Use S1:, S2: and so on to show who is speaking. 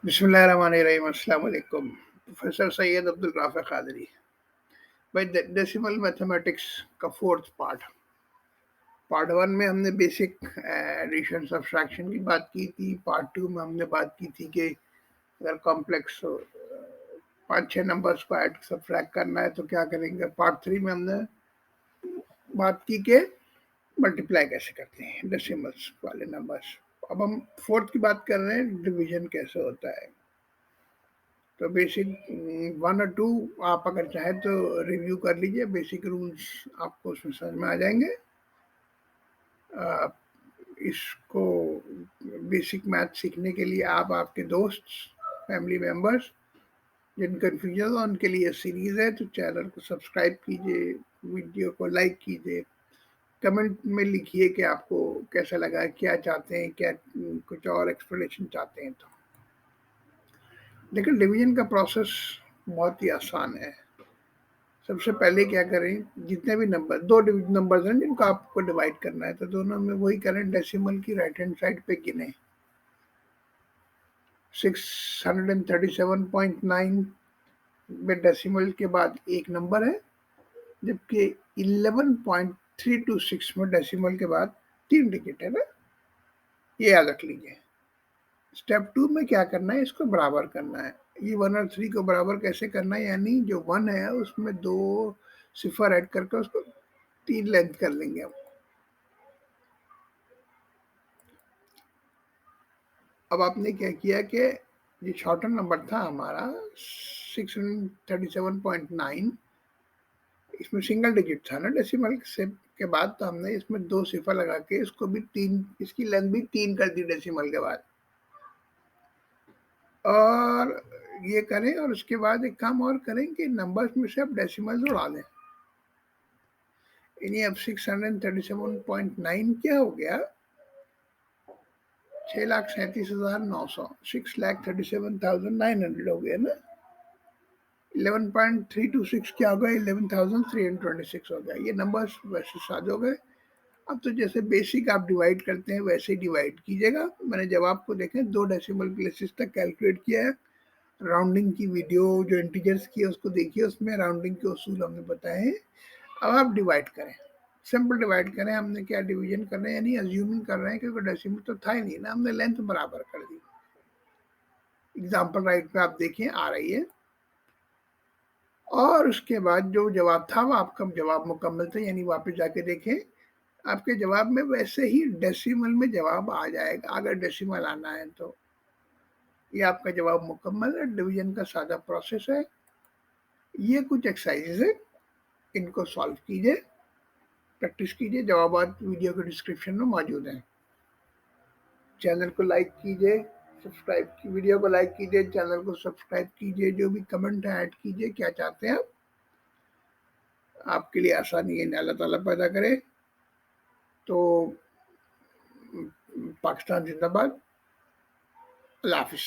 S1: बिस्मिल्लाहिर्रहमानिर्रहीम अस्सलाम वालेकुम। प्रोफेसर सैयद अब्दुल राफ़िक क़ादरी। भाई डेसिमल मैथमेटिक्स का फोर्थ पार्ट वन में हमने बेसिक एडिशन सब्सट्रैक्शन की बात की थी। पार्ट टू में हमने बात की थी कि अगर कॉम्प्लेक्स 5-6 नंबर्स को ऐड सब्सट्रैक्ट करना है तो क्या करेंगे। पार्ट थ्री में हमने बात की कि मल्टीप्लाई कैसे करते हैं डेसिमल्स वाले नंबर्स। अब हम फोर्थ की बात कर रहे हैं, डिवीजन कैसे होता है। तो बेसिक 1 और 2 आप अगर चाहें तो रिव्यू कर लीजिए। बेसिक रूल्स आपको उसमें समझ में आ जाएंगे। इसको बेसिक मैथ सीखने के लिए आप आपके दोस्त, फैमिली मेंबर्स जिन कन्फ्यूजन हो उनके लिए सीरीज है, तो चैनल को सब्सक्राइब कीजिए, वीडियो को लाइक कीजिए, कमेंट में लिखिए कि आपको कैसा लगा, क्या चाहते हैं, क्या कुछ और एक्सप्लेनेशन चाहते हैं। तो लेकिन डिवीजन का प्रोसेस बहुत ही आसान है। सबसे पहले क्या करें, जितने भी नंबर दो नंबर्स हैं जिनको आपको डिवाइड करना है, तो दोनों में वही करें, डेसिमल की राइट हैंड साइड पे गिने। 637.9 में डेसिमल के बाद एक नंबर है, जबकि 11.326 में डेसिमल के बाद 3 डिजिट है ना, ये याद रख लीजिए। स्टेप 2 में क्या करना है, इसको बराबर करना है। ये 1 और 3 को बराबर कैसे करना है, यानी जो 1 है उसमें 2 सिफर ऐड करके उसको 3 लेंथ कर लेंगे हम। अब आपने क्या किया कि ये शॉर्टर नंबर था हमारा 637.9, इसमें सिंगल डिजिट था ना डेसिमल से के बाद, तो हमने इसमें 2 सिफर लगा के इसको भी 3, इसकी लेंथ भी 3 कर दी डेसिमल के बाद। और ये करें और उसके बाद एक काम और करें कि नंबर्स में से अब डेसिमल उड़ा दें। यानी अब 637.9 क्या हो गया, 6,37,900, 6,37,900 हो गया ना। 11.326 क्या होगा, 11,326 हो गया। ये नंबर्स वैसे साथ हो गए। अब तो जैसे बेसिक आप डिवाइड करते हैं वैसे ही डिवाइड कीजिएगा। मैंने जवाब को देखें 2 डेसिमल प्लेसेस तक कैलकुलेट किया है। राउंडिंग की वीडियो जो इंटीजर्स की है उसको देखिए, उसमें राउंडिंग के उसूल हमने बताए हैं। अब आप डिवाइड करें, सिंपल डिवाइड करें। हमने क्या डिवीजन कर रहे हैं, यानी अज्यूमिंग कर रहे हैं, क्योंकि डेसिमल तो था ही नहीं ना, हमने लेंथ बराबर कर दी। एग्जाम्पल राइट पे आप देखें आ रही है। और उसके बाद जो जवाब था वो आपका जवाब मुकम्मल था, यानी वापस जाके देखें आपके जवाब में वैसे ही डेसिमल में जवाब आ जाएगा, अगर डेसिमल आना है तो। ये आपका जवाब मुकम्मल है। डिवीजन का सादा प्रोसेस है। ये कुछ एक्सरसाइजेज है, इनको सॉल्व कीजिए, प्रैक्टिस कीजिए। जवाब वीडियो के डिस्क्रिप्शन में मौजूद हैं। चैनल को लाइक कीजिए, सब्सक्राइब की वीडियो को लाइक कीजिए, चैनल को सब्सक्राइब कीजिए। जो भी कमेंट है ऐड कीजिए, क्या चाहते हैं आप। आपके लिए आसानी है अल्लाह ताला पैदा करे। तो पाकिस्तान जिंदाबाद। अल्लाह हाफिज।